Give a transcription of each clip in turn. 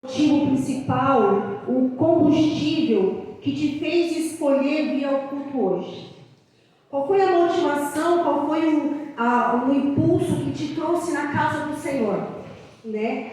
motivo principal, o combustível que te fez escolher vir ao culto hoje? Qual foi a motivação, qual foi o impulso que te trouxe na casa do Senhor? Né?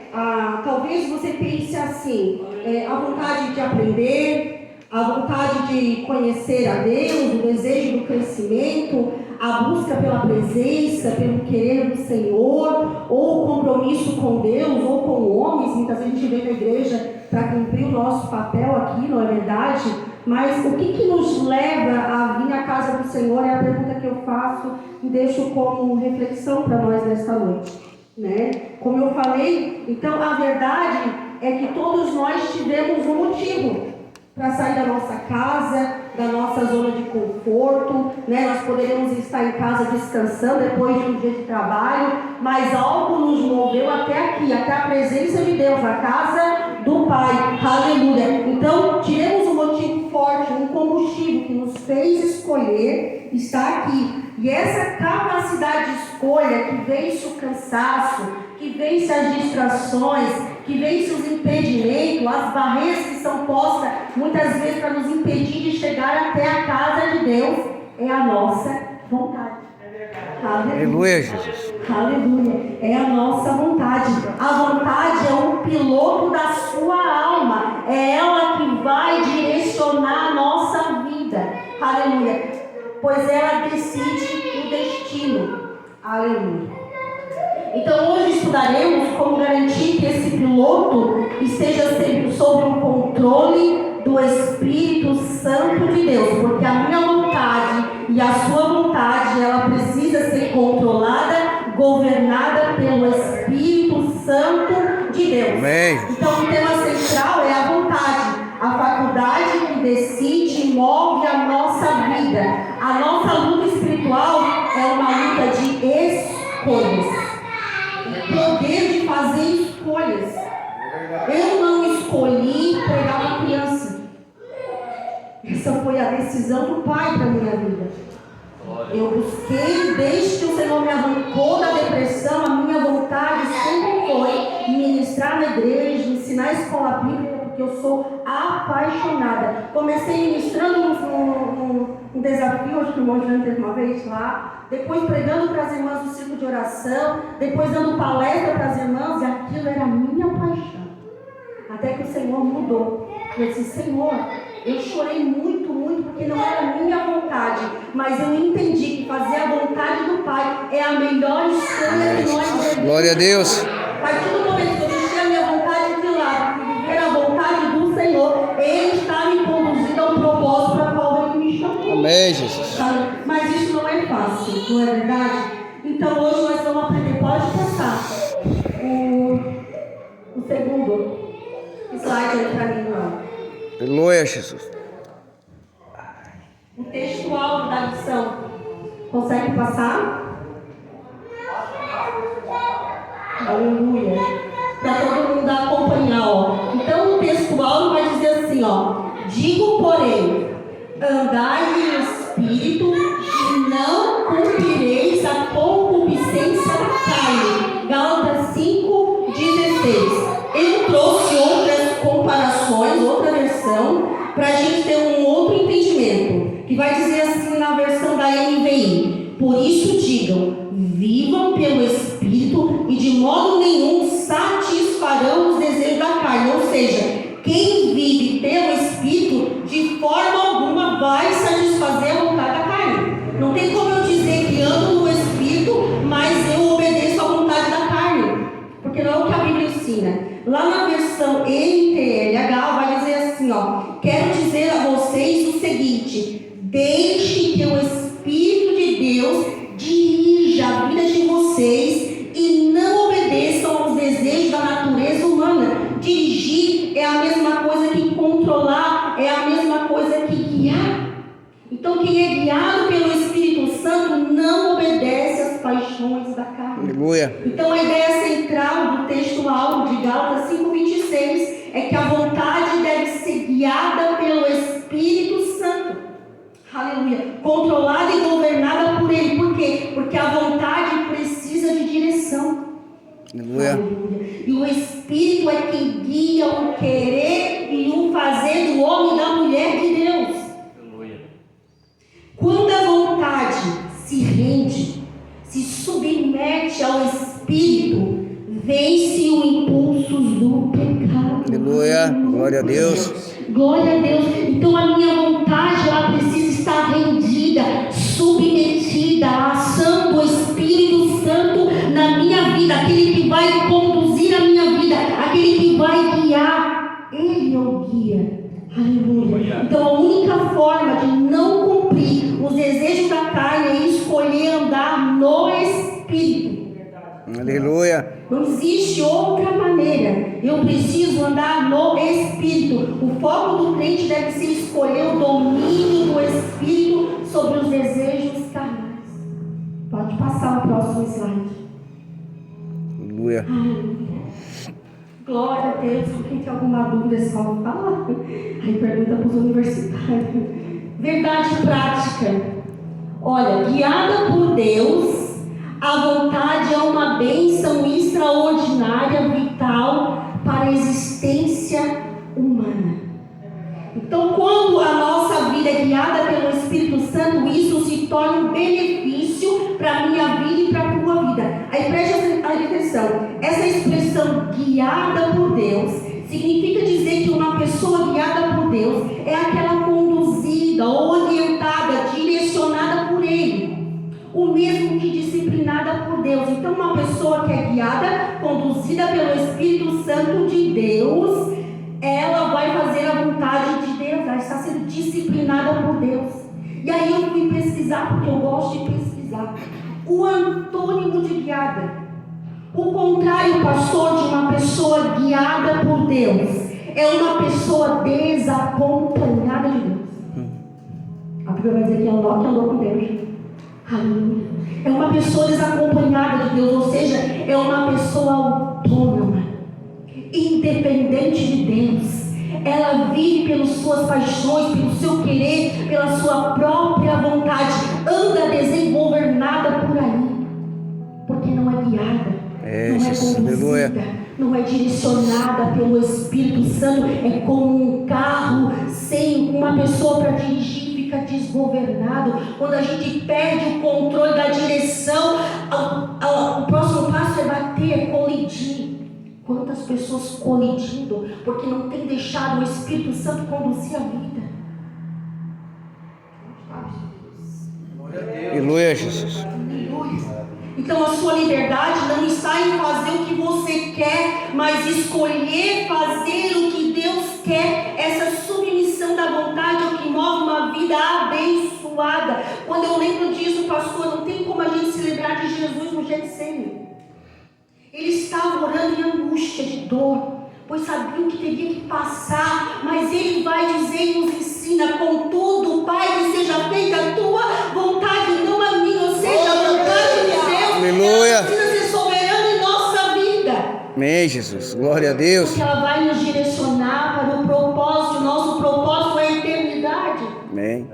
Talvez você pense assim, a vontade de aprender, a vontade de conhecer a Deus, o desejo do crescimento, a busca pela presença, pelo querer do Senhor, ou o compromisso com Deus, ou com homens. Muitas vezes a gente vem na igreja para cumprir o nosso papel aqui, não é verdade? Mas o que nos leva a vir à casa do Senhor é a pergunta que eu faço e deixo como reflexão para nós nesta noite. Né? Como eu falei, então a verdade é que todos nós tivemos um motivo para sair da nossa casa, da nossa zona de conforto, né? Nós poderíamos estar em casa descansando depois de um dia de trabalho, mas algo nos moveu até aqui, até a presença de Deus, a casa do Pai, aleluia. Então tivemos um motivo forte, um combustível que nos fez escolher estar aqui. E essa capacidade de escolha que vence o cansaço, que vence as distrações, que vence os impedimentos, as barreiras que são postas muitas vezes para nos impedir de chegar até a casa de Deus, é a nossa vontade. Aleluia, Jesus. Aleluia. É a nossa vontade. A vontade é o piloto da sua alma. É ela que vai direcionar a nossa vida. Aleluia. Pois ela decide o destino. Aleluia. Então hoje estudaremos como garantir que esse piloto esteja sempre sob o controle do Espírito Santo de Deus, porque a minha vontade e a sua vontade, ela precisa ser controlada, governada pelo Espírito Santo de Deus. Amém. Então o tema central é a vontade, a faculdade que decide e move a nossa vida. A nossa luta espiritual é uma luta de escolhas. Poder de fazer escolhas. Eu não escolhi pregar uma criança. Essa foi a decisão do Pai para a minha vida. Eu busquei, desde que o Senhor me arrancou da depressão, a minha vontade sempre foi ministrar na igreja, ensinar a escola bíblica, porque eu sou apaixonada. Comecei ministrando um desafio, acho que o irmão Jean teve uma vez lá, depois pregando para as irmãs do círculo de oração, depois dando palestra para as irmãs, e aquilo era a minha paixão. Até que o Senhor mudou. Eu disse: Senhor, eu chorei muito, porque não era a minha vontade, mas eu entendi que fazer a vontade do Pai é a melhor escolha que nós devemos. Glória a Deus. A partir do momento que eu deixei a minha vontade de lado, viver a vontade do Senhor, Ele está me conduzindo ao propósito para o qual Ele me chamou. Amém, Jesus. Mas isso não é fácil, não é verdade? Então hoje nós vamos aprender. Pode passar o segundo slide aí para mim, não. Aleluia, Jesus. O textual da lição. Consegue passar? Aleluia. Para todo mundo acompanhar, ó. Então o textual vai dizer assim, ó: digo, porém, andai em espírito e não cumprireis a concupiscência da carne. Gálatas 5:16. Eu trouxe outras comparações, outra versão, para a gente ter um outro entendimento, que vai dizer assim na versão da NVI: por isso digam, vivam pelo Espírito e de modo nenhum satisfarão os desejos da carne. Ou seja, quem vive pelo Espírito de forma alguma vai satisfazer a vontade da carne. Não tem como eu dizer que ando no Espírito, mas eu obedeço à vontade da carne, porque não é o que a Bíblia ensina. Lá na versão NTLH vai dizer assim, ó: quero dizer a vocês o seguinte: deixe que o Espírito de Deus dirija a vida de vocês e não obedeçam aos desejos da natureza humana. Dirigir é a mesma coisa que controlar, é a mesma coisa que guiar. Então quem é guiado pelo Espírito Santo não obedece às paixões da carne. Aleluia. Então a ideia central do textual de Gálatas 5:26 é que a vontade deve ser guiada pelo Espírito Santo. Aleluia. Controlada e governada por Ele. Por quê? Porque a vontade precisa de direção. Aleluia. E o Espírito é quem guia iniquidade é o querer e o fazer do homem e da mulher de Deus. Aleluia. Quando a vontade se rende, se submete ao Espírito, vence os impulsos do pecado. Aleluia. Glória a Deus. Glória a Deus. Então a minha vontade, ela precisa estar rendida, submetida à ação do Espírito Santo na minha vida, aquele que vai conduzir a minha vida, aquele que vai guiar. Ele é o guia. Aleluia. Então a única forma de não cumprir os desejos da carne é escolher andar no Espírito. Aleluia. Não existe outra maneira. Eu preciso andar no Espírito. O foco do crente deve ser escolher o domínio do Espírito sobre os desejos carnais. Pode passar o próximo slide. Aleluia. Glória a Deus. Quem tem alguma dúvida, só fala. Aí pergunta para os universitários. Verdade prática. Olha, guiada por Deus, a vontade é uma bênção extraordinária, vital para a existência humana. Então, quando a nossa vida é guiada pelo Espírito Santo, isso se torna um benefício para a minha vida e para a tua vida. Aí preste atenção, essa expressão guiada por Deus significa dizer que uma pessoa guiada por Deus é aquela conduzida, orientada, direcionada por Ele. O mesmo que disciplinada por Deus. Então uma pessoa que é guiada, conduzida pelo Espírito Santo de Deus, ela vai fazer a vontade de Deus, ela está sendo disciplinada por Deus. E aí eu fui pesquisar, porque eu gosto de pesquisar, o antônimo de guiada. O contrário, pastor, de uma pessoa guiada por Deus é uma pessoa desacompanhada de Deus. A Bíblia vai dizer que é o Ló que andou com Deus. Aleluia. É uma pessoa desacompanhada de Deus, ou seja, é uma pessoa autônoma, independente de Deus. Ela vive pelas suas paixões, pelo seu querer, pela sua própria vontade, anda desgovernada por aí, porque não é guiada, não é conduzida, não é direcionada pelo Espírito Santo. É como um carro sem uma pessoa para dirigir, fica desgovernado. Quando a gente perde o controle da direção, o próximo passo é bater, é colidir. Quantas pessoas colidindo porque não tem deixado o Espírito Santo conduzir a vida. Aleluia, Jesus. Então a sua liberdade não está em fazer o que você quer, mas escolher fazer o que Deus quer. Essa submissão da vontade é o que move uma vida abençoada. Quando eu lembro disso, pastor, não tem como a gente se lembrar de Jesus no Getsemane. Ele estava orando em angústia de dor, pois sabia o que teria que passar, mas ele vai dizer e nos ensina: contudo, Pai, que seja feita a tua vontade, não a minha, ou seja, a vontade de Deus. Aleluia. Ela precisa ser soberana em nossa vida. Amém, Jesus. Glória a Deus. Porque ela vai nos direcionar para o propósito. Nosso propósito é a eternidade. Amém.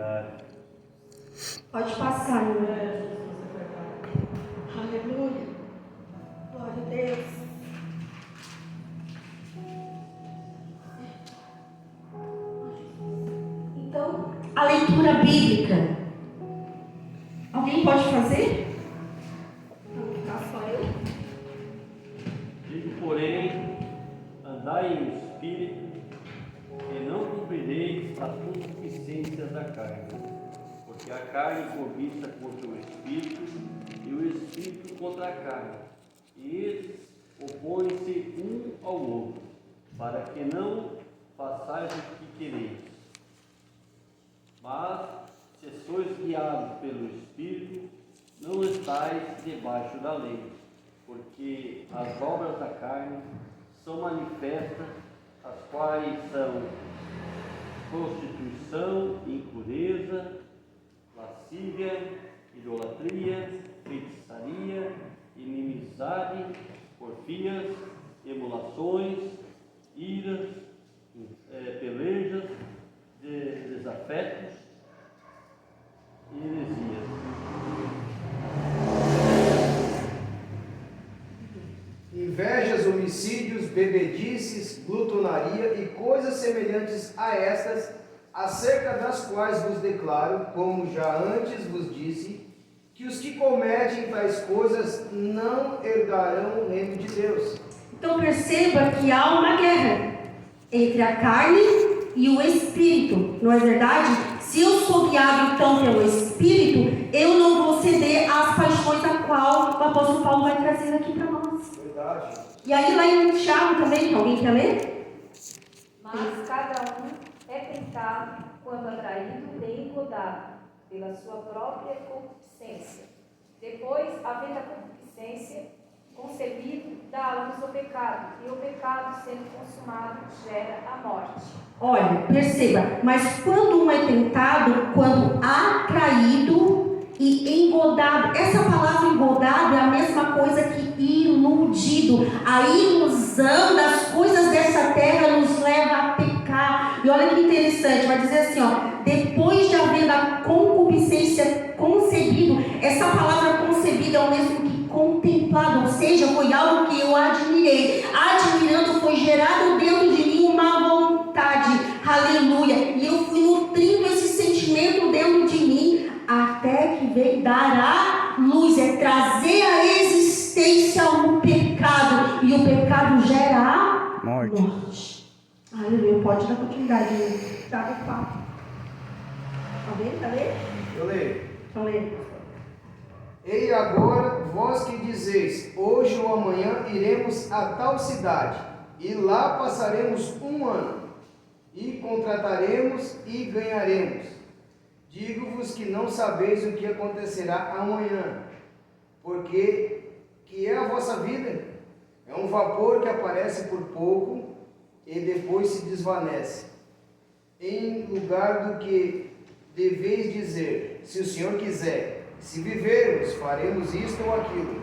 Pode passar, irmã. Aleluia. Glória a Deus. Então, a leitura bíblica. Alguém pode fazer? Não ficar só eu. Digo, porém, andai em espírito, e não cumprireis as concupiscências da carne, porque a carne cobiça contra o espírito, e o espírito contra a carne, e eles opõem-se um ao outro, para que não façais o que quereis. Mas, se sois guiados pelo Espírito, não estáis debaixo da lei, porque as obras da carne são manifestas, as quais são prostituição, impureza, lascívia, idolatria, feitiçaria, inimizade, porfias, emulações, iras, pelejas, desafetos e heresias. Invejas, homicídios, bebedices, glutonaria Maria e coisas semelhantes a estas, acerca das quais vos declaro, como já antes vos disse, que os que cometem tais coisas não herdarão o reino de Deus. Então perceba que há uma guerra entre a carne e o Espírito, não é verdade? Se eu sou guiado então pelo Espírito, eu não vou ceder às paixões a qual o apóstolo Paulo vai trazer aqui para nós. Verdade. E aí lá em Tiago também, alguém quer ler? Mas cada um é tentado quando atraído e engodado pela sua própria concupiscência. Depois, havendo a concupiscência, concebido, dá à luz o pecado, e o pecado, sendo consumado, gera a morte. Olha, perceba, mas quando um é tentado, quando atraído e engodado, essa palavra engodado é a mesma coisa que iludido. A ilusão das coisas dessa terra nos leva a pecar. E olha que interessante, vai dizer assim, ó, depois de haver a concupiscência concebido, essa palavra concebido é o mesmo que contemplado, ou seja, foi algo que eu admirei. Admirando, foi gerado dentro de mim uma vontade, aleluia, e eu fui nutrindo esse sentimento dentro de mim, até que veio dar a luz, é trazer a existência o pecado, e o pecado gera a morte. Aleluia, pode dar continuidade, traga o papo. Tá vendo? Eu leio. Então lê. E agora, vós que dizeis, hoje ou amanhã iremos a tal cidade, e lá passaremos um ano, e contrataremos e ganharemos. Digo-vos que não sabeis o que acontecerá amanhã, porque que é a vossa vida? É um vapor que aparece por pouco e depois se desvanece. Em lugar do que deveis dizer, se o Senhor quiser, se vivermos, faremos isto ou aquilo.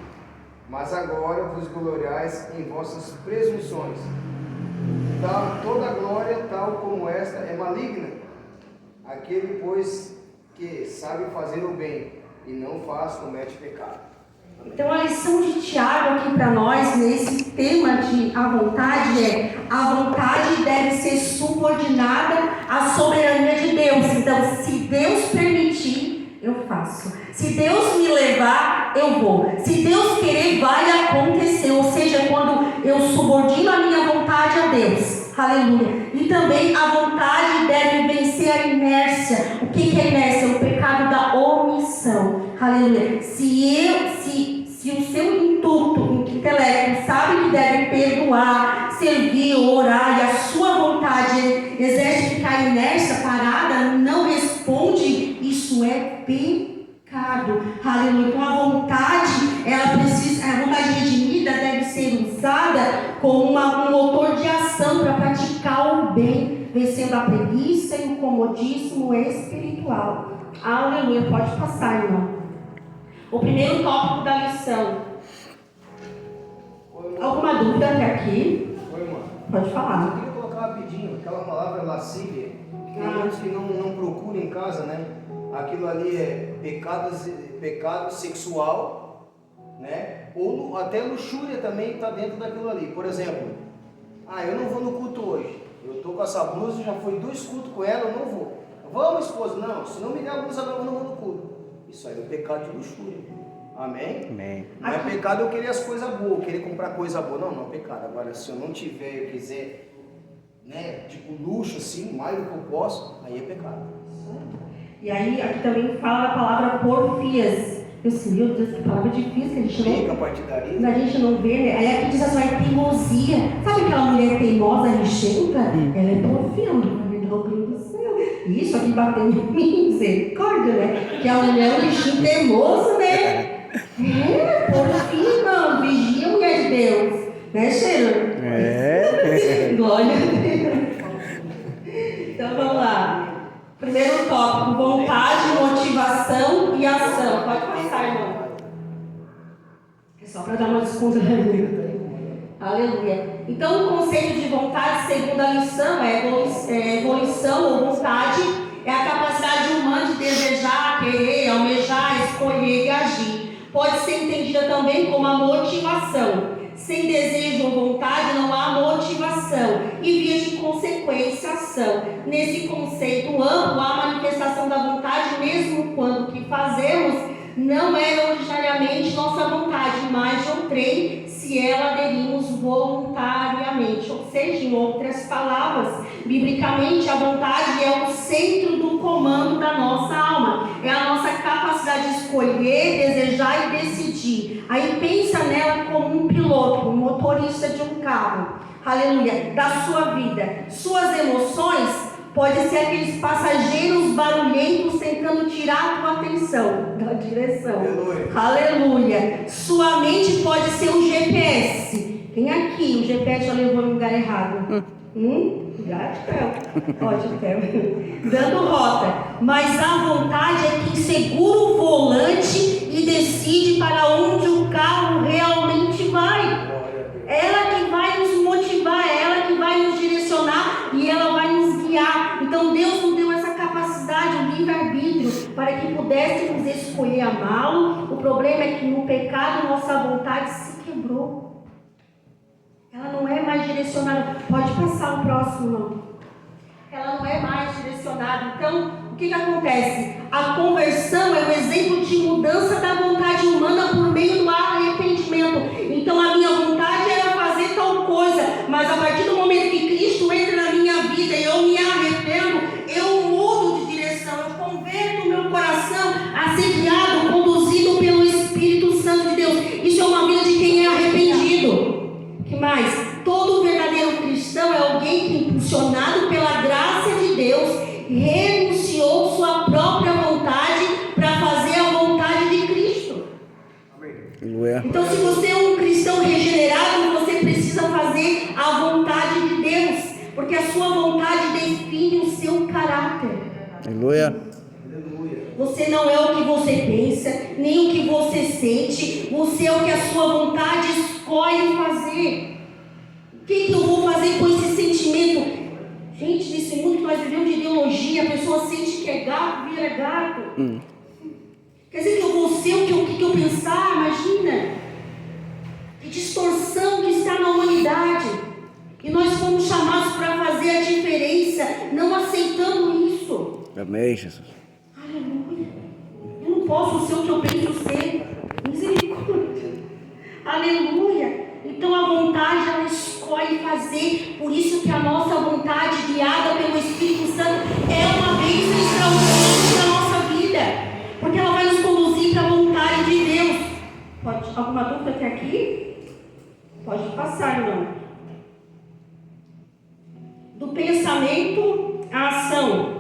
Mas agora vos gloriais em vossas presunções. Toda glória, tal como esta, é maligna. Aquele, pois, que sabe fazer o bem e não faz, comete pecado. Então a lição de Tiago aqui para nós, nesse tema de a vontade deve ser subordinada à soberania de Deus. Então, se Deus permitir, eu faço. Se Deus me levar, eu vou. Se Deus querer, vai acontecer. Ou seja, quando eu subordino a minha vontade a Deus. Aleluia. E também a vontade deve vencer a inércia. O que é inércia? O pecado da omissão. Aleluia. Se o seu intelecto sabe que deve perdoar, servir, orar, e a sua vontade exerce ficar inércia, parada, não responde, isso é pecado. Aleluia. Então a vontade, a vontade redimida deve ser usada como um motor de ação para praticar o bem, vencendo a preguiça e o comodismo espiritual. Aleluia. Pode passar, irmão. O primeiro tópico da lição. Alguma dúvida até aqui? Oi, mano. Pode falar. Eu queria colocar rapidinho aquela palavra lascívia, que tem muitos que não procuram em casa, né? Aquilo ali é pecado sexual, né? Ou até luxúria também está dentro daquilo ali. Por exemplo, eu não vou no culto hoje. Eu estou com essa blusa, já fui 2 cultos com ela, eu não vou. Vamos, esposa? Não, se não me der a blusa, eu não vou no culto. Isso aí é o pecado de luxúria. Amém? Amém. Não é pecado eu querer as coisas boas, querer comprar coisa boa. Não é pecado. Agora, se eu não tiver, eu quiser, né, tipo luxo assim, mais do que eu posso, aí é pecado. E aí, aqui também fala a palavra porfias. Eu sei, meu Deus, que palavra difícil, a gente não vê, né? Aí aqui diz assim, é teimosia. Sabe aquela mulher teimosa, lixenta? Ela é porfia, meu Deus do céu. Isso aqui bateu em mim, misericórdia, né? Que a mulher é um bichinho teimoso, né? Porfia, irmão, vigia, mulher de Deus. Né, Cheiro? Glória a Deus. Então vamos lá. Primeiro tópico, vontade, motivação e ação. Pode passar, irmão. É só para dar uma desconto. Aleluia. Então, o conceito de vontade, segundo a lição, evolução ou vontade, é a capacidade humana de desejar, querer, almejar, escolher e agir. Pode ser entendida também como a motivação. Sem desejo ou vontade não há motivação. e via de consequência ação. Nesse conceito amplo, a manifestação da vontade, mesmo quando o que fazemos não é originariamente nossa vontade, mas de outrem, se ela aderimos voluntariamente. Ou seja, em outras palavras, biblicamente, a vontade é o centro do comando da nossa alma. É a nossa capacidade de escolher, desejar e decidir. Aí pensa nela como um piloto, um motorista de um carro. Aleluia, da sua vida. Suas emoções podem ser aqueles passageiros barulhentos tentando tirar a tua atenção da direção. Aleluia. Sua mente pode ser um GPS. Quem aqui o GPS já levou no lugar errado? Pode ter. Dando rota. Mas a vontade é quem segura o volante e decide para onde o carro realmente vai. Ela que vai nos motivar, ela que vai nos direcionar e ela vai nos guiar. Então Deus nos deu essa capacidade, o livre-arbítrio, para que pudéssemos escolher amá-lo. O problema é que no pecado nossa vontade se quebrou. Ela não é mais direcionada. Pode passar o próximo, não. Ela não é mais direcionada. Então, o que acontece? A conversão é um exemplo de mudança da vontade humana por meio do arrependimento. Então, a minha vontade era fazer tal coisa, mas a partir do momento que Cristo entra na minha vida e eu me arrependo, eu mudo de direção, eu converto o meu coração a ser guiado, conduzido pelo Espírito Santo de Deus. Isso é uma vida de quem é arrependido. Que mais? Todo verdadeiro cristão é alguém que, impulsionado pela graça de Deus, renunciou sua própria vontade para fazer a vontade de Cristo. Então, se você é um cristão regenerado, você precisa fazer a vontade de Deus, porque a sua vontade define o seu caráter. Aleluia. Você não é o que você pensa, nem o que você sente, você é o que a sua vontade escolhe fazer. O que eu vou fazer com esse sentimento? Gente, nesse mundo que nós vivemos de ideologia, a pessoa sente que é gato, vira gato. Quer dizer que eu vou ser o que eu pensar, imagina. Que distorção que está na humanidade. E nós fomos chamados para fazer a diferença, não aceitando isso. Amém, Jesus. Aleluia. Eu não posso ser o que eu penso ser. Misericórdia. Aleluia. Então a vontade ela escolhe fazer. Por isso que a nossa vontade, guiada pelo Espírito Santo, é uma bênção extraordinária na nossa vida. Porque ela vai nos conduzir para a vontade de Deus. Pode, alguma dúvida até aqui? Pode passar, não. Do pensamento à ação.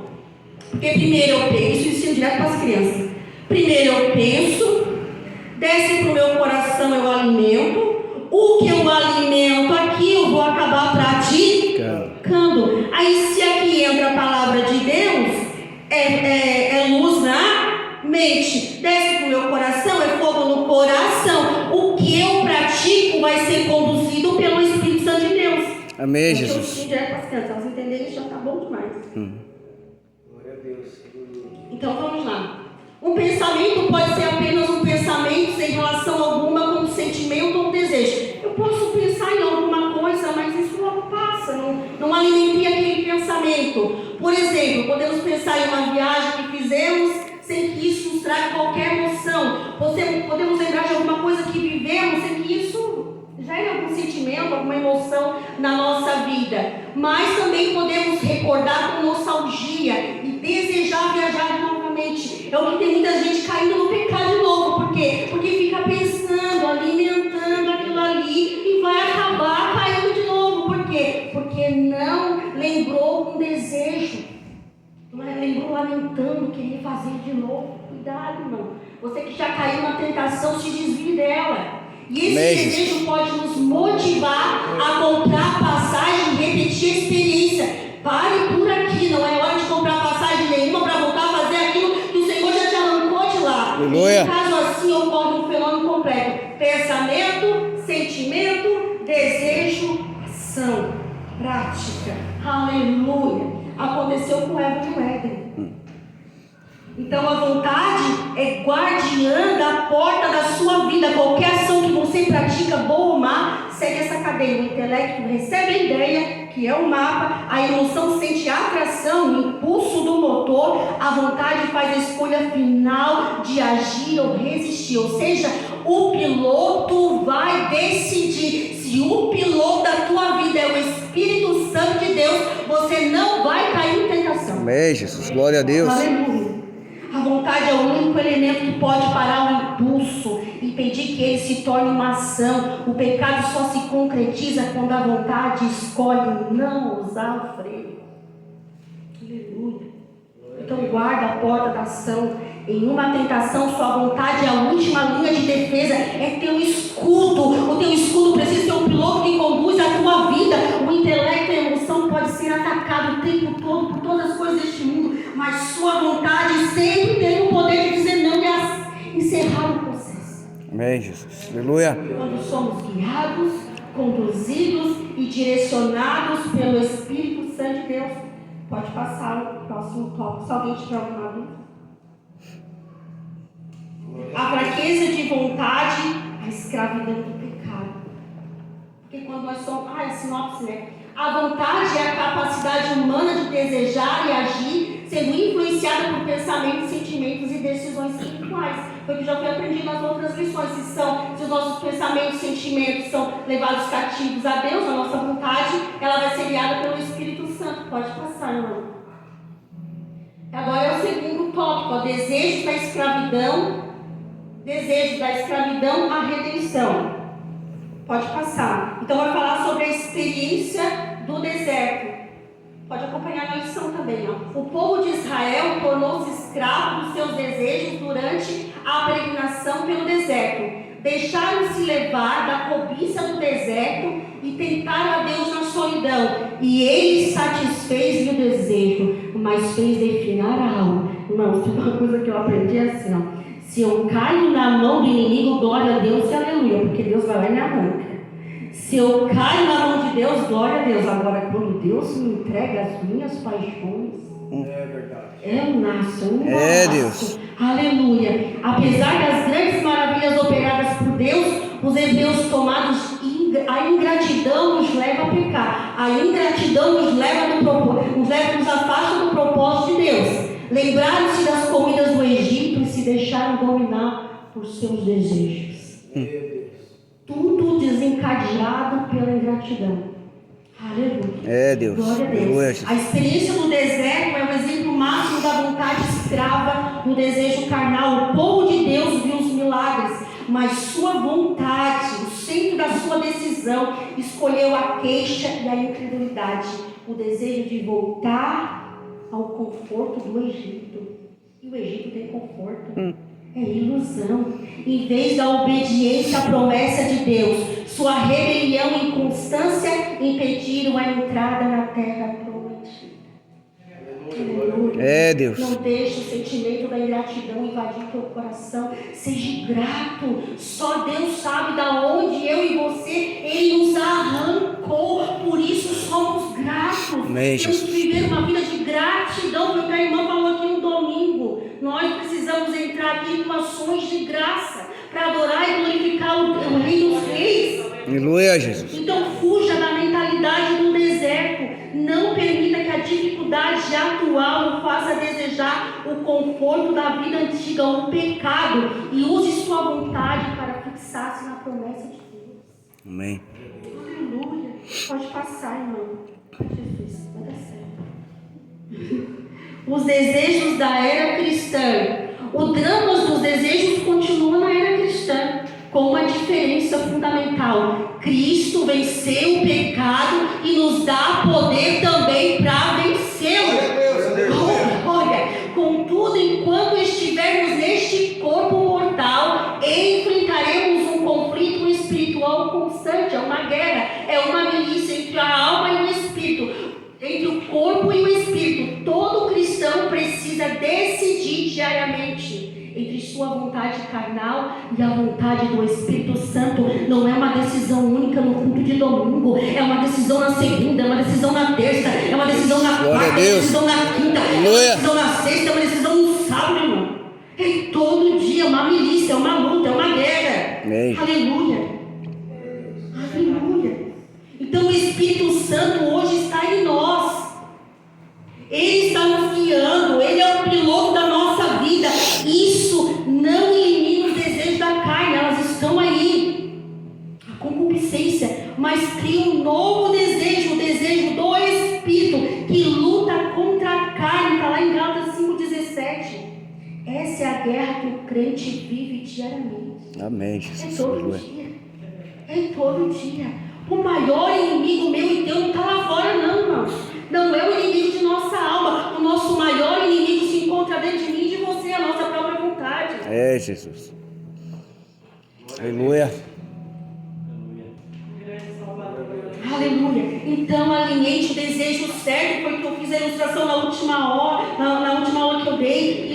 Porque primeiro eu penso, isso direto para as crianças. Primeiro eu penso, desce para o meu coração, eu alimento. O que eu alimento aqui, eu vou acabar praticando. Aí se aqui entra a palavra de Deus, é luz na mente. Desce para o meu coração, é fogo no coração. O que eu pratico vai ser conduzido pelo Espírito Santo de Deus. Amém, Jesus. Direto para as crianças, elas entenderem, já está bom demais. Glória a Deus. Então vamos lá. Um pensamento pode ser apenas um pensamento sem relação alguma com um sentimento ou um desejo. Eu posso pensar em alguma coisa, mas isso logo passa, não alimentei aquele pensamento. Por exemplo, podemos pensar em uma viagem que fizemos sem que isso nos traga qualquer emoção. Podemos lembrar de alguma coisa que vivemos sem que isso gere algum sentimento, alguma emoção na nossa vida. Mas também podemos recordar com nostalgia e desejar viajar novamente. É o que tem muita gente caindo no pecado de novo. Por quê? Porque fica pensando, alimentando aquilo ali e vai acabar caindo de novo. Por quê? Porque não lembrou um desejo. Não lembrou lamentando, querer fazer de novo. Cuidado, irmão. Você que já caiu na tentação, se desvie dela. E esse desejo pode nos motivar a comprar passagem e repetir a experiência. Pare por aqui, não é hora de comprar passagem nenhuma para voltar a fazer aquilo que o Senhor já te arrancou de lá. Aleluia. Em caso assim, ocorre um fenômeno completo: pensamento, sentimento, desejo, ação, prática. Aleluia. Aconteceu com Eva no Éden. Então a vontade é guardiã da porta da sua vida. Qualquer ação que você pratica, boa ou má, segue essa cadeia. O intelecto recebe a ideia, que é o mapa, a emoção sente a atração, o impulso do motor, a vontade faz a escolha final de agir ou resistir. Ou seja, o piloto vai decidir. Se o piloto da tua vida é o Espírito Santo de Deus, você não vai cair em tentação. Amém, Jesus. Glória a Deus. Aleluia. A vontade é o único elemento que pode parar o impulso, impedir que ele se torne uma ação. O pecado só se concretiza quando a vontade escolhe não usar o freio. Aleluia. Então guarda a porta da ação. Em uma tentação, sua vontade é a última linha de defesa, é teu escudo. O teu escudo precisa ser um piloto que conduz a tua vida. O intelecto e a emoção pode ser atacado o tempo todo por todas as coisas deste mundo, mas sua vontade sempre tem o poder de dizer não e encerrar o processo. Amém, Jesus. Aleluia. Quando somos guiados, conduzidos e direcionados pelo Espírito Santo de Deus. Pode passar o próximo tópico, se alguém tiver alguma dúvida. A fraqueza de vontade, a escravidão do pecado. Porque quando nós somos... é sinopse, né? A vontade é a capacidade humana de desejar e agir, sendo influenciada por pensamentos, sentimentos e decisões espirituais. Foi o que já foi aprendido nas outras lições. Se os nossos pensamentos e sentimentos são levados cativos a Deus, a nossa vontade, ela vai ser guiada pelo Espírito Santo. Pode passar, irmão. Agora é o segundo tópico, desejo da escravidão. Desejo da escravidão à redenção. Pode passar. Então vai falar sobre a experiência do deserto. Pode acompanhar na lição também. Ó. O povo de Israel tornou-se escravo dos seus desejos durante a peregrinação pelo deserto. Deixaram-se levar da cobiça do deserto e tentaram a Deus na solidão. E Ele satisfez-lhe o desejo, mas fez definhar a alma. Irmãos, uma coisa que eu aprendi é assim, ó. Se eu caio na mão do inimigo, glória a Deus e aleluia, porque Deus vai lá e me arranca. Se eu caio na mão de Deus, glória a Deus. Agora, quando Deus me entrega as minhas paixões, eu nasço, Deus. Aleluia. Apesar das grandes maravilhas operadas por Deus, os hebreus tomados, a ingratidão nos leva a pecar. A ingratidão nos nos afasta do propósito de Deus. Lembraram-se das comidas do Egito e se deixaram dominar por seus desejos. Tudo desencadeado pela ingratidão. Aleluia. Deus. Glória a Deus. Aleluia. A experiência do deserto é o exemplo máximo da vontade escrava do desejo carnal. O povo de Deus viu os milagres, mas sua vontade, o centro da sua decisão, escolheu a queixa e a incredulidade. O desejo de voltar ao conforto do Egito. E o Egito tem conforto. É ilusão. Em vez da obediência à promessa de Deus, sua rebelião e inconstância impediram a entrada na terra prometida. Deus. Não deixe o sentimento da ingratidão invadir teu coração. Seja grato. Só Deus sabe da onde eu e você, Ele nos arrancou. Por isso somos gratos. Amém, Temos Jesus. que viver uma vida de gratidão. Porque a irmã falou aqui no domingo. Nós precisamos entrar aqui com ações de graça para adorar e glorificar o Rei dos Reis. Aleluia, Jesus. Então fuja da mentalidade do deserto. Não permita que a dificuldade atual o faça desejar o conforto da vida antiga, o pecado, e use sua vontade para fixar-se na promessa de Deus. Amém. Aleluia. Pode passar, irmão. Jesus, vai dar certo. Os desejos da era cristã. O drama dos desejos continua na era cristã, com uma diferença fundamental. Cristo venceu o pecado e nos dá poder também para vencê-lo. Olha, contudo, enquanto estivermos neste corpo mortal, enfrentaremos um conflito espiritual constante. É uma guerra, é uma milícia entre a alma e o espírito, entre o corpo e o espírito. Todo cristão precisa decidir diariamente entre sua vontade carnal e a vontade do Espírito Santo. Não é uma decisão única no culto de domingo, é uma decisão na segunda, é uma decisão na terça, é uma decisão na quarta, é uma decisão na quinta, é uma decisão na sexta, é uma decisão no sábado, irmão. É todo dia uma milícia, é uma luta, é uma guerra. Amém. Aleluia. Aleluia. Ele está nos guiando, Ele é o piloto da nossa vida. Isso não elimina os desejos da carne, elas estão aí. A concupiscência, mas cria um novo desejo, o desejo do Espírito, que luta contra a carne. Está lá em Gálatas 5,17. Essa é a guerra que o crente vive diariamente. Amém, É Jesus. todo Aleluia. dia. É todo dia. O maior inimigo meu e teu não está lá fora, não, irmãos. Não é o inimigo de nossa alma. O nosso maior inimigo se encontra dentro de mim e de você, a nossa própria vontade. É, Jesus. Aleluia. Aleluia. Então alinhente o desejo certo, porque eu fiz a ilustração na última hora, na última aula que eu dei.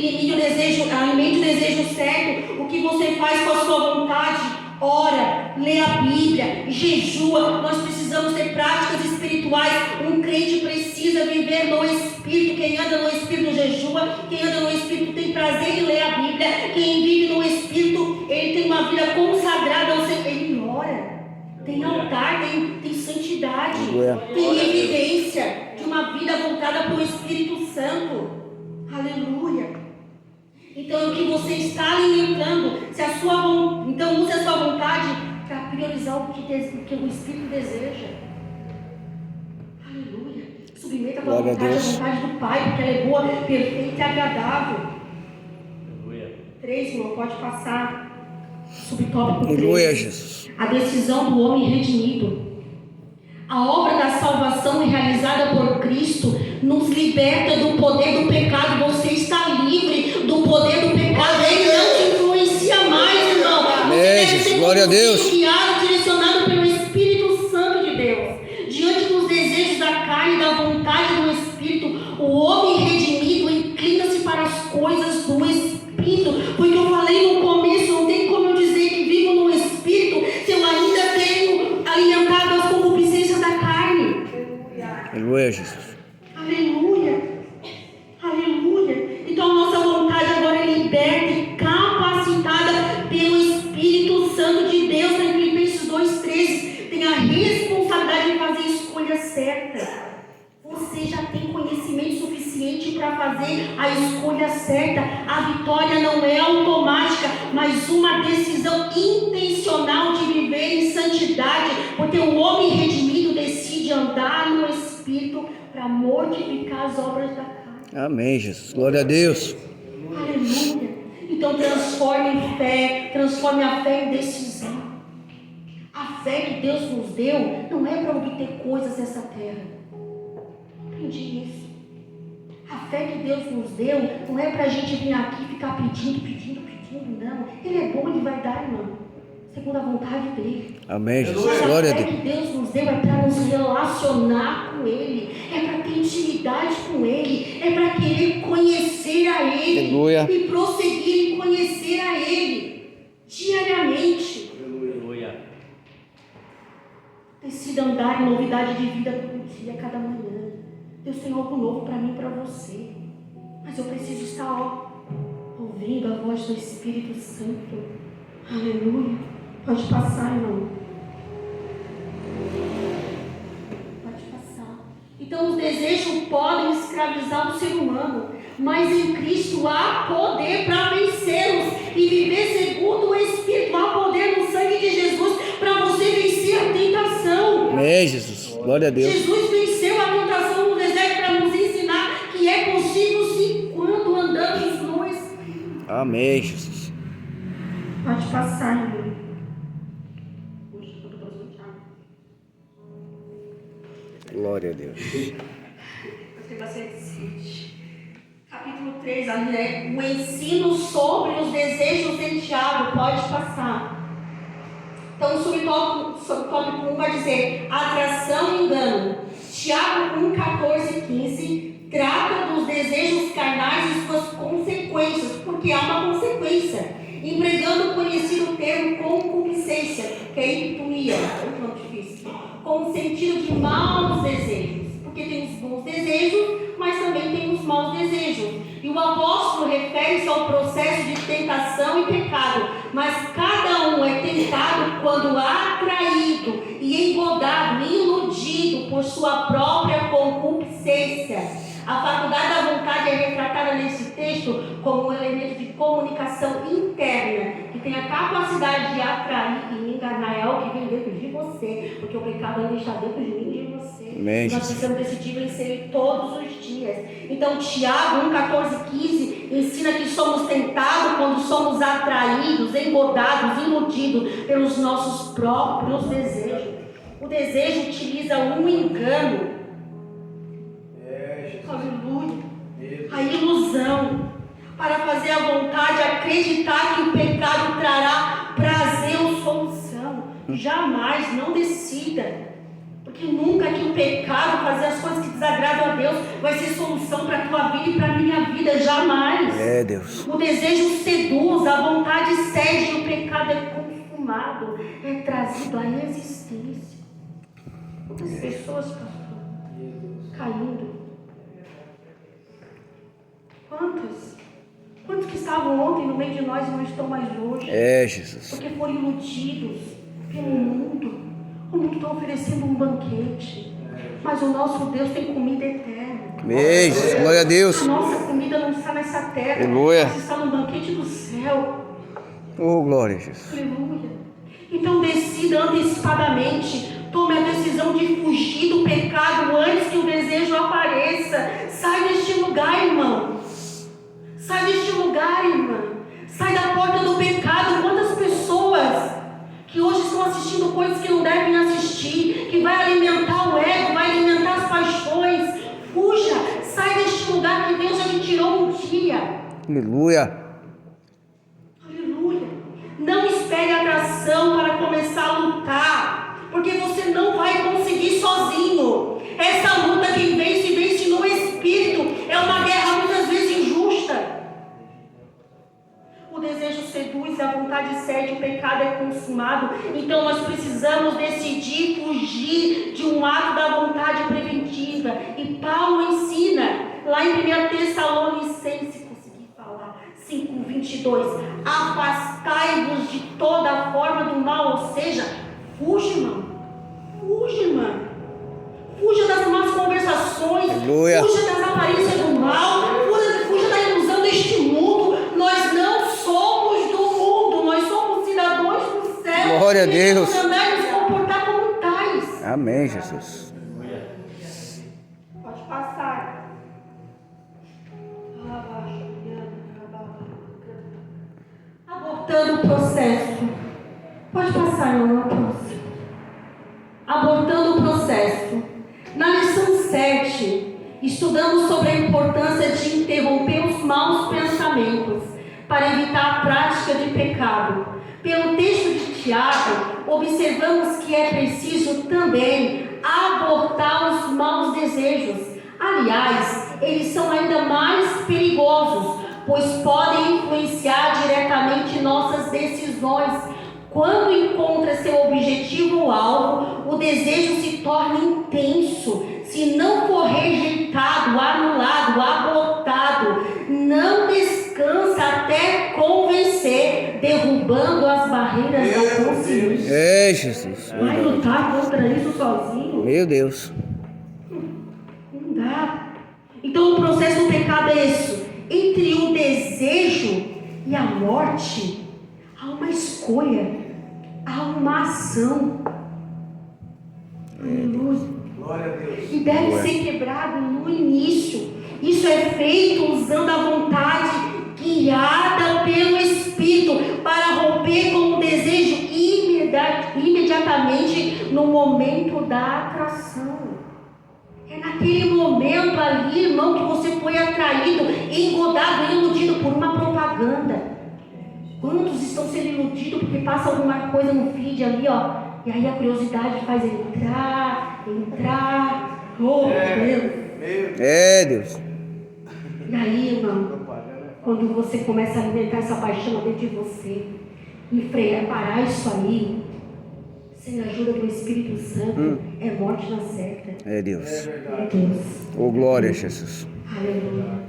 Alimente o desejo certo. O que você faz com a sua vontade? Ora, lê a Bíblia, jejua. Nós precisamos ter práticas espirituais. Um crente precisa viver no Espírito. Quem anda no Espírito jejua. Quem anda no Espírito tem prazer em ler a Bíblia. Quem vive no Espírito, ele tem uma vida consagrada ao Senhor. Ele ora. Tem altar, tem santidade, tem evidência de uma vida voltada para o Espírito Santo. Aleluia. Então, o que você está alimentando, então use a sua vontade para priorizar o que o Espírito deseja. Aleluia. Submeta a tua vontade à vontade do Pai, porque ela é boa, perfeita e agradável. Aleluia. 3, irmão, pode passar. Subtópico 3. Aleluia, Jesus. A decisão do homem redimido. A obra da salvação realizada por Cristo nos liberta do poder do pecado. Você está livre do poder do pecado. Ele não te influencia mais, irmão. Você deve ser Glória a Deus. guiado, direcionado pelo Espírito Santo de Deus. Diante dos desejos da carne e da vontade do Espírito, o homem redimido inclina-se para as coisas do Espírito. Porque eu falei no começo, não tem como eu dizer que vivo no Espírito se eu ainda tenho alimentado as concupiscências da carne. Aleluia, Jesus. Aleluia. Aleluia. Então a nossa vontade agora é liberta e capacitada pelo Espírito Santo de Deus. Em Filipenses 2,13 tem a responsabilidade de fazer a escolha certa. Você já tem conhecimento suficiente para fazer a escolha certa. A vitória não é automática, mas uma decisão intencional de viver em santidade, porque o homem redimido decide andar no Espírito para mortificar as obras da carne. Amém, Jesus. Glória a Deus. Aleluia. Então transforme em fé, transforme a fé em decisão. A fé que Deus nos deu não é para obter coisas dessa terra. Aprendi isso. A fé que Deus nos deu não é para a gente vir aqui e ficar pedindo, não. Ele é bom, Ele vai dar, irmão, segundo a vontade dEle. Amém, Jesus. Mas Glória a a fé Deus. que Deus nos deu é para nos relacionar com Ele, é para ter intimidade com Ele, é para querer conhecer a Ele. Aleluia. E prosseguir em conhecer a Ele diariamente. Aleluia. Decida andar em novidade de vida todo dia, cada manhã. Deus tem algo novo para mim e para você. Mas eu preciso estar ouvindo a voz do Espírito Santo. Aleluia. Pode passar, irmão. Pode passar. Então os desejos podem escravizar o ser humano, mas em Cristo há poder para vencê-los e viver segundo o Espírito. Há poder no sangue de Jesus para você vencer a tentação. Amém, Jesus. Glória a Deus. Jesus venceu a tentação no deserto para nos ensinar que é possível sim quando andamos no Espírito. Amém, Jesus. Pode passar, irmão. Glória a Deus. Tem bastante sede. Capítulo 3, ali, né? O ensino sobre os desejos de Tiago. Pode passar. Então, o subtópico 1 vai dizer atração e engano. Tiago 1, 14 e 15 trata dos desejos carnais e suas consequências, porque há uma consequência, empregando o conhecido termo concupiscência, que é hipotomia, muito difícil, com o sentido de maus desejos, porque tem os bons desejos, mas também tem os maus desejos. E o apóstolo refere-se ao processo de tentação e pecado, mas cada um é tentado quando atraído e engodado, iludido por sua própria concupiscência. concupiscência. A faculdade da vontade é retratada nesse texto como um elemento de comunicação interna, que tem a capacidade de atrair e enganar. É algo que vem dentro de você, porque o pecado ainda está dentro de mim e de você. Amém, Nós precisamos decidir vencer ele todos os dias. Então, Tiago 1, 14, 15 ensina que somos tentados quando somos atraídos, engodados, iludidos pelos nossos próprios desejos. O desejo utiliza um engano. Aleluia. A ilusão para fazer a vontade acreditar que o pecado trará prazer ou solução. Jamais, não decida. Porque nunca que o pecado, fazer as coisas que desagradam a Deus, vai ser solução para a tua vida e para a minha vida. Jamais. É, Deus. O desejo seduz, a vontade cede e o pecado é consumado, é trazido à existência. Quantas pessoas, pastor, caindo? Quantos que estavam ontem no meio de nós e não estão mais hoje? É, Jesus. Porque foram iludidos pelo mundo. O mundo está oferecendo um banquete, mas o nosso Deus tem comida eterna. Amém, Jesus. Glória a Deus. A nossa comida não está nessa terra, Aleluia. mas está no banquete do céu. Oh, glória a Jesus. Aleluia. Então decida antecipadamente. Tome a decisão de fugir do pecado antes que o desejo apareça. Sai deste lugar, irmão. Sai deste lugar, irmã. Sai da porta do pecado. Quantas pessoas que hoje estão assistindo coisas que não devem assistir, que vai alimentar o ego, vai alimentar as paixões. Fuja. Sai deste lugar que Deus já te tirou um dia. Aleluia. Aleluia. Não espere atração para começar a lutar, porque você não vai conseguir sozinho. Essa luta quem vence no Espírito. É uma guerra muitas vezes injusta. O desejo seduz, a vontade cede, o pecado é consumado. Então nós precisamos decidir fugir de um ato da vontade preventiva. E Paulo ensina, lá em 1 Tessalonicenses, 5:22, afastai-vos de toda forma do mal, ou seja, fuja, irmão. Fuja, irmã. Fuja das más conversações. Aleluia. Fuja das aparências do mal. Fuja da ilusão deste mundo. Nós não somos do mundo, nós somos cidadãos do céu. Glória a Deus. Devemos andar e nos comportar como tais. Amém, Jesus. Pode passar. Abortando o processo. Pode passar, irmão, próximo. Abortando o processo. Na lição 7, estudamos sobre a importância de interromper os maus pensamentos para evitar a prática de pecado. Pelo texto de Tiago, observamos que é preciso também abortar os maus desejos. Aliás, eles são ainda mais perigosos, pois podem influenciar diretamente nossas decisões. Quando encontra seu objetivo ou alvo, o desejo se torna intenso. Se não for rejeitado, anulado, abortado, não descansa até convencer, derrubando as barreiras da consciência. É, Jesus. Vai lutar contra isso sozinho? Meu Deus. Não dá. Então o processo do pecado é isso. Entre o desejo e a morte, há uma escolha, há uma ação. Aleluia. Glória a Deus. E deve ser quebrado no início. Isso é feito usando a vontade guiada pelo Espírito para romper com o desejo imediatamente no momento da atração. É naquele momento ali, irmão, que você foi atraído, engodado, iludido por uma propaganda. Quantos estão sendo iludidos porque passa alguma coisa no feed ali, ó, e aí a curiosidade faz entrar. Oh, Deus. É, Deus. E aí, irmão, quando você começa a alimentar essa paixão dentro de você e frear, parar isso aí, sem a ajuda do Espírito Santo, é morte na certa. É, Deus. É Deus. Oh, glória a Jesus. Aleluia.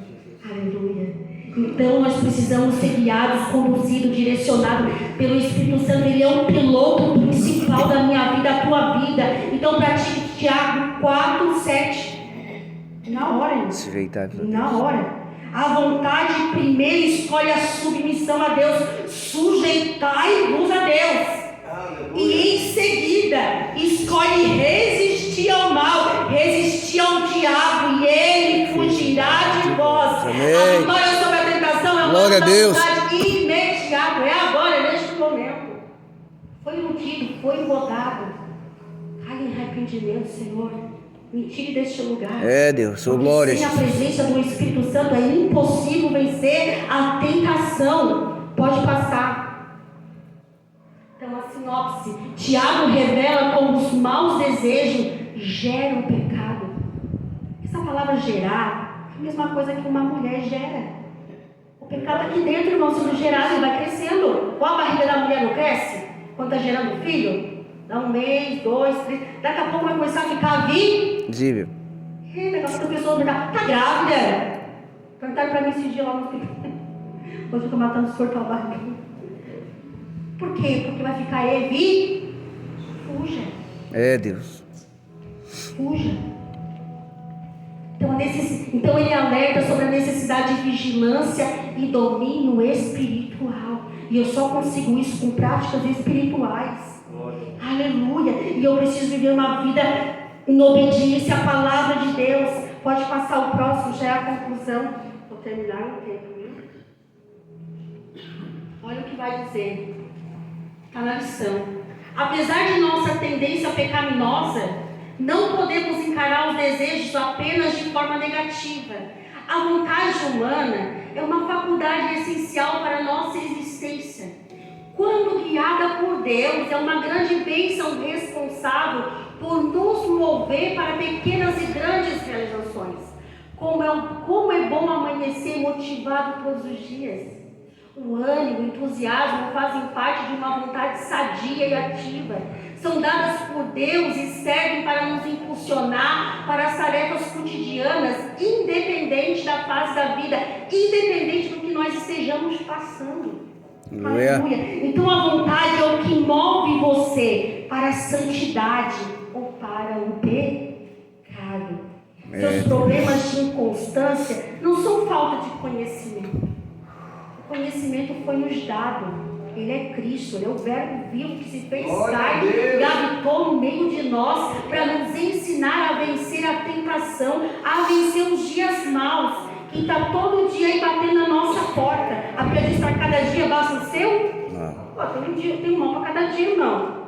Aleluia. Então nós precisamos ser guiados, conduzidos, direcionados pelo Espírito Santo. Ele é o piloto principal da minha vida, da tua vida. Então pratique Tiago 4:7. Na hora, irmão. Sujeitar-vos a Deus. Na hora. A vontade primeiro escolhe a submissão a Deus. Sujeitai-vos a Deus. E em seguida escolhe resistir ao mal, resistir ao diabo, e ele fugirá de vós. Amém. A vitória sobre a tentação é uma Glória a Deus. vontade imediata, é agora, neste momento. Foi iludido, foi embogado. Cai em arrependimento, Senhor. Me tire deste lugar. É, Deus, sou Porque glória. sem a presença do Espírito Santo é impossível vencer a tentação. Pode passar. Então, a sinopse: Tiago revela como os maus desejos geram pecado. Essa palavra gerar é a mesma coisa que uma mulher gera. O pecado aqui dentro, irmão, sendo gerado, ele vai crescendo. Qual a barriga da mulher não cresce? Quando está gerando filho? Dá 1 mês, 2, 3. Daqui a pouco vai começar a ficar visível. Daqui a pouco a pessoa vai ficar, tá grávida. Perguntaram para mim esses dias lá no hospital. Hoje eu estou matando os corpos a barriga. Por quê? Porque vai ficar fuja. É, Deus. Fuja. Então ele alerta sobre a necessidade de vigilância e domínio espiritual. E eu só consigo isso com práticas espirituais. Aleluia. E eu preciso viver uma vida em obediência à palavra de Deus. Pode passar o próximo, já é a conclusão. Vou terminar no tempo. Olha o que vai dizer. Está na lição. Apesar de nossa tendência pecaminosa, não podemos encarar os desejos apenas de forma negativa. A vontade humana é uma faculdade essencial para a nossa existência. Quando guiada por Deus, é uma grande bênção responsável por nos mover para pequenas e grandes realizações. Como é bom amanhecer motivado todos os dias. O ânimo, o entusiasmo fazem parte de uma vontade sadia e ativa. São dadas por Deus e servem para nos impulsionar para as tarefas cotidianas, independente da fase da vida, independente do que nós estejamos passando. Aleluia. Então a vontade é o que move você para a santidade ou para o pecado. Seus problemas de inconstância não são falta de conhecimento. O conhecimento foi nos dado. Ele é Cristo, Ele é o Verbo vivo que se fez carne e habitou no meio de nós para nos ensinar a vencer a tentação, a vencer os dias maus. Quem está todo dia aí batendo na nossa porta, aprende a cada dia basta o seu? Não. Tem um mal para cada dia, não.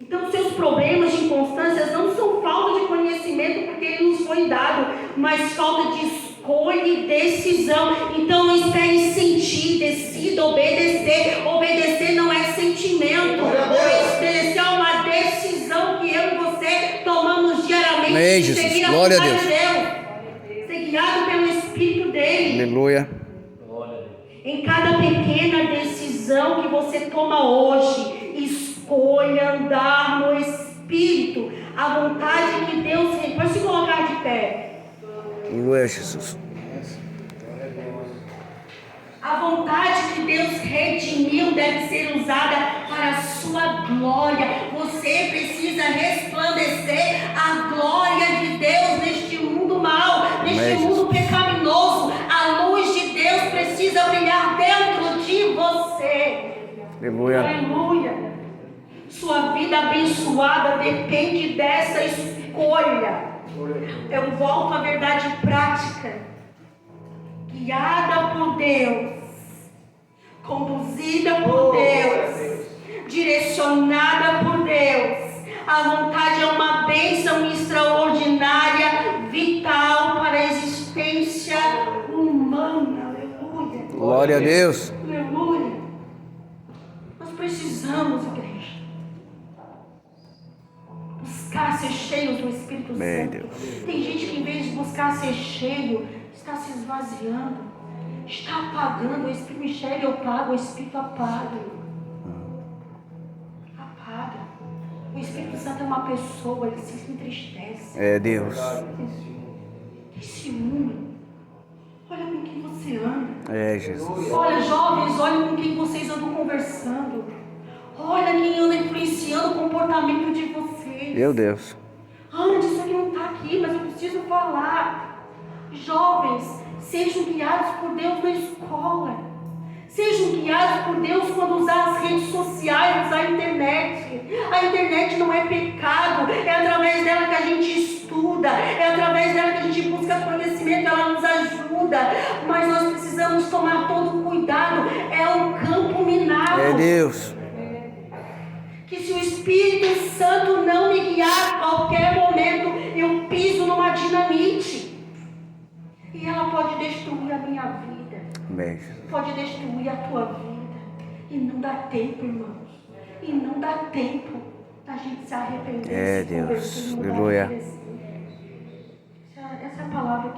Então, seus problemas de inconstância não são falta de conhecimento, porque ele nos foi dado, mas falta de escolha e decisão. Então, não espere sentir, decida obedecer. Obedecer não é sentimento. Obedecer é uma decisão que eu e você tomamos diariamente. Amém, Jesus. Seguir a Glória a vontade Deus. de Deus. Ser guiado pelo Espírito dele. Aleluia. Em cada pequena decisão que você toma hoje, escolha andar no Espírito. A vontade que Deus tem. Pode se colocar de pé. Aleluia, Jesus. A vontade que Deus redimiu deve ser usada para a sua glória. Você precisa resplandecer a glória de Deus neste mundo mau, neste mundo pecaminoso. A luz de Deus precisa brilhar dentro de você. Aleluia. Aleluia. Sua vida abençoada depende dessa escolha. Eu volto à verdade prática. Guiada por Deus, conduzida por Deus, direcionada por Deus. A vontade é uma bênção extraordinária, vital para a existência humana. Aleluia. Glória a Deus. Aleluia. Nós precisamos, igreja, buscar ser cheios do Espírito Bem, Santo. Deus. Tem gente que, em vez de buscar ser cheio, está se esvaziando, está apagando. O Espírito me chega, eu pago, o Espírito apaga. Apaga. O Espírito Santo é uma pessoa, ele se entristece. É Deus. Que ciúme. Olha com quem você anda. É Jesus. Olha, jovens, olha com quem vocês andam conversando. Olha quem anda influenciando o comportamento de vocês. Meu Deus. Ana, isso aqui não está aqui, mas eu preciso falar. Sejam guiados por Deus na escola. Sejam guiados por Deus quando usar as redes sociais, usar a internet. A internet não é pecado, é através dela que a gente estuda, é através dela que a gente busca conhecimento, ela nos ajuda. Mas nós precisamos tomar todo cuidado, é um campo minado. É Deus. Que se o Espírito Santo não me guiar, a qualquer momento eu piso numa dinamite. E ela pode destruir a minha vida. Amém. Pode destruir a tua vida. E não dá tempo, irmãos. E não dá tempo da gente se arrepender. É se Deus. converter e mudar de Aleluia. direção. Essa é a palavra que